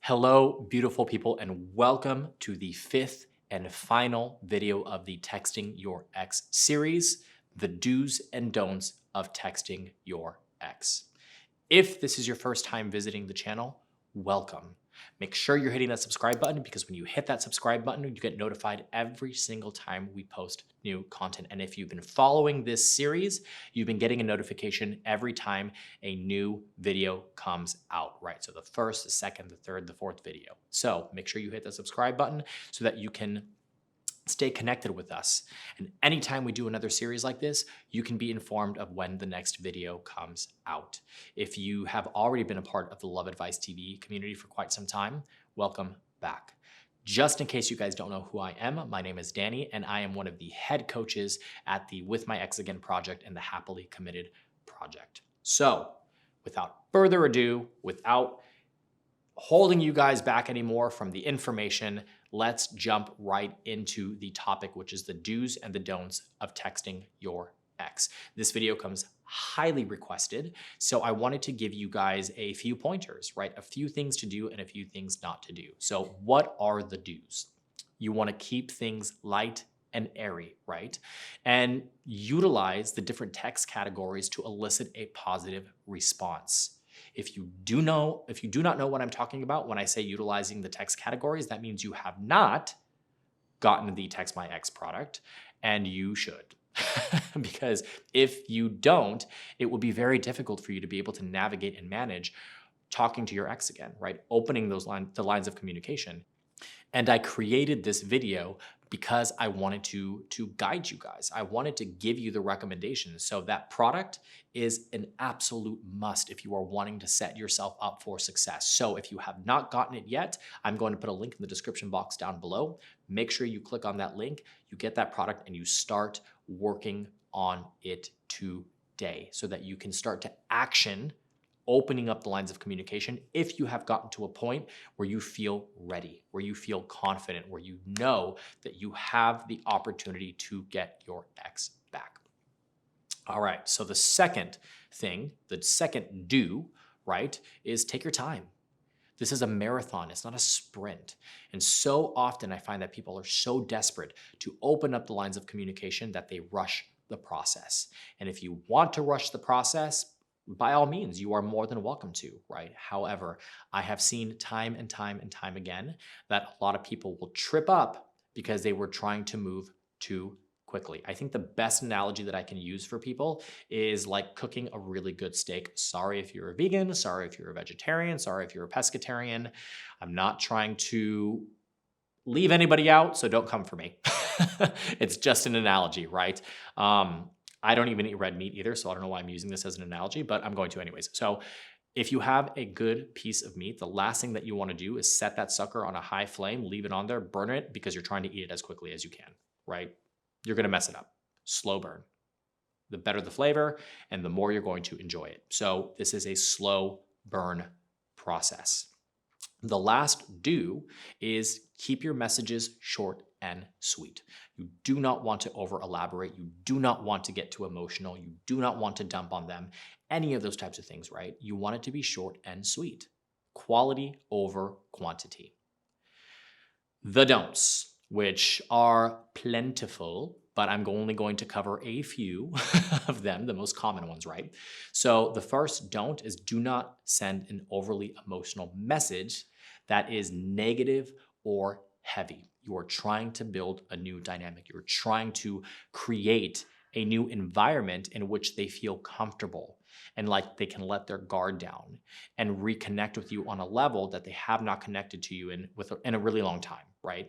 Hello, beautiful people, and welcome to the fifth and final video of the Texting Your Ex series, the do's and don'ts of texting your ex. If this is your first time visiting the channel, welcome. Make sure you're hitting that subscribe button because when you hit that subscribe button, you get notified every single time we post new content. And if you've been following this series, you've been getting a notification every time a new video comes out, right? So the first, the second, the third, the fourth video. So make sure you hit the subscribe button so that you can stay connected with us. And anytime we do another series like this, you can be informed of when the next video comes out. If you have already been a part of the Love Advice TV community for quite some time, welcome back. Just in case you guys don't know who I am, my name is Danny, and I am one of the head coaches at the With My Ex Again project and the Happily Committed project. So without further ado, without holding you guys back anymore from the information, let's jump right into the topic, which is the do's and the don'ts of texting your ex. This video comes highly requested, so I wanted to give you guys a few pointers, right? A few things to do and a few things not to do. So what are the do's? You want to keep things light and airy, right? And utilize the different text categories to elicit a positive response. If you do not know what I'm talking about when I say utilizing the text categories, that means you have not gotten the Text My Ex product, and you should. Because if you don't, it will be very difficult for you to be able to navigate and manage talking to your ex again, right? Opening the lines of communication. And I created this video because I wanted to guide you guys. I wanted to give you the recommendations. So that product is an absolute must if you are wanting to set yourself up for success. So if you have not gotten it yet, I'm going to put a link in the description box down below. Make sure you click on that link, you get that product, and you start working on it today so that you can start to action opening up the lines of communication if you have gotten to a point where you feel ready, where you feel confident, where you know that you have the opportunity to get your ex back. All right, so the second thing, the second do, right, is take your time. This is a marathon, it's not a sprint. And so often I find that people are so desperate to open up the lines of communication that they rush the process. And if you want to rush the process, by all means, you are more than welcome to, right? However, I have seen time and time and time again that a lot of people will trip up because they were trying to move too quickly. I think the best analogy that I can use for people is like cooking a really good steak. Sorry if you're a vegan, sorry if you're a vegetarian, sorry if you're a pescatarian. I'm not trying to leave anybody out, so don't come for me. It's just an analogy, right? I don't even eat red meat either, so I don't know why I'm using this as an analogy, but I'm going to anyways. So if you have a good piece of meat, the last thing that you want to do is set that sucker on a high flame, leave it on there, burn it because you're trying to eat it as quickly as you can, right? You're going to mess it up. Slow burn. The better the flavor and the more you're going to enjoy it. So this is a slow burn process. The last do is keep your messages short and sweet. You do not want to over elaborate. You do not want to get too emotional. You do not want to dump on them. Any of those types of things, right? You want it to be short and sweet. Quality over quantity. The don'ts, which are plentiful, but I'm only going to cover a few of them, the most common ones, right? So the first don't is do not send an overly emotional message that is negative or heavy. You are trying to build a new dynamic. You're trying to create a new environment in which they feel comfortable and like they can let their guard down and reconnect with you on a level that they have not connected to you in a really long time, right?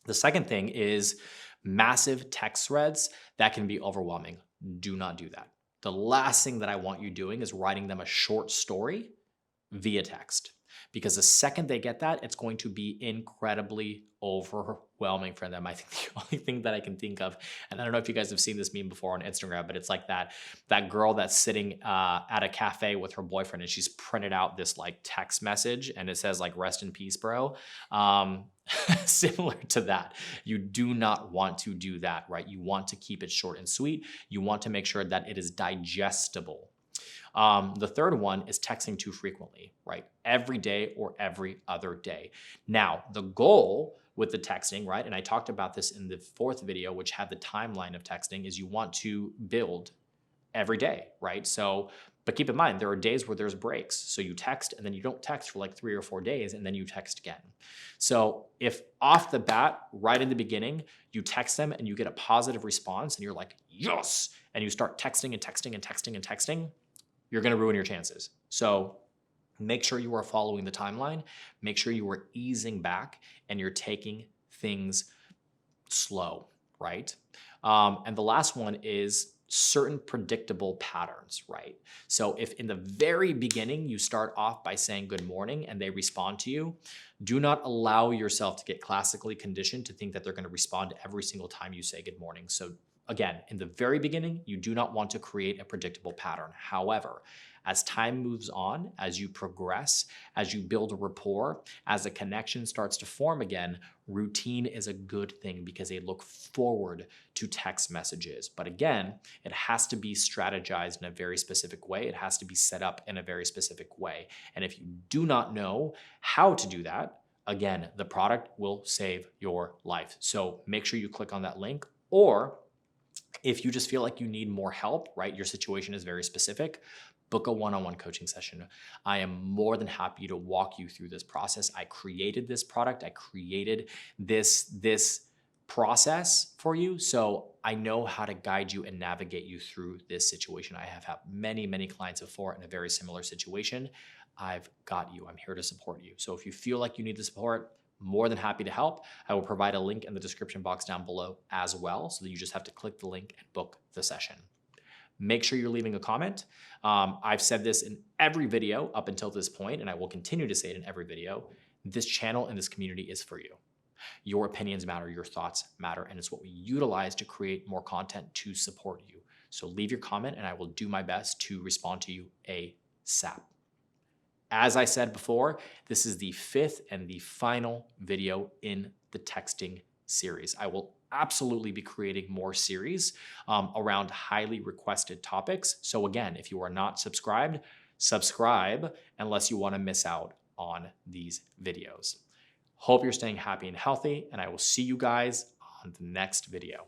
The second thing is massive text threads that can be overwhelming. Do not do that. The last thing that I want you doing is writing them a short story via text. Because the second they get that, it's going to be incredibly overwhelming for them. I think the only thing that I can think of, and I don't know if you guys have seen this meme before on Instagram, but it's like that girl that's sitting at a cafe with her boyfriend and she's printed out this like text message and it says like, rest in peace, bro. Similar to that. You do not want to do that, right? You want to keep it short and sweet. You want to make sure that it is digestible. The third one is texting too frequently, right? Every day or every other day. Now, the goal with the texting, right? And I talked about this in the fourth video, which had the timeline of texting, is you want to build every day, right? So, but keep in mind, there are days where there's breaks. So you text and then you don't text for like 3 or 4 days and then you text again. So if off the bat, right in the beginning, you text them and you get a positive response and you're like, yes, and you start texting and texting and texting and texting, you're going to ruin your chances. So make sure you are following the timeline. Make sure you are easing back and you're taking things slow, right? And the last one is certain predictable patterns, right? So if in the very beginning you start off by saying good morning and they respond to you, do not allow yourself to get classically conditioned to think that they're going to respond every single time you say good morning. So again, in the very beginning, you do not want to create a predictable pattern. However, as time moves on, as you progress, as you build a rapport, as a connection starts to form again, routine is a good thing because they look forward to text messages. But again, it has to be strategized in a very specific way. It has to be set up in a very specific way. And if you do not know how to do that, again, the product will save your life. So make sure you click on that link, or if you just feel like you need more help, right? Your situation is very specific, book a one-on-one coaching session. I am more than happy to walk you through this process. I created this product. I created this process for you. So I know how to guide you and navigate you through this situation. I have had many, many clients before in a very similar situation. I've got you. I'm here to support you. So if you feel like you need the support, more than happy to help. I will provide a link in the description box down below as well, so that you just have to click the link and book the session. Make sure you're leaving a comment. I've said this in every video up until this point, and I will continue to say it in every video. This channel and this community is for you. Your opinions matter, your thoughts matter, and it's what we utilize to create more content to support you. So leave your comment and I will do my best to respond to you ASAP. As I said before, this is the fifth and the final video in the texting series. I will absolutely be creating more series around highly requested topics. So again, if you are not subscribed, subscribe unless you want to miss out on these videos. Hope you're staying happy and healthy, and I will see you guys on the next video.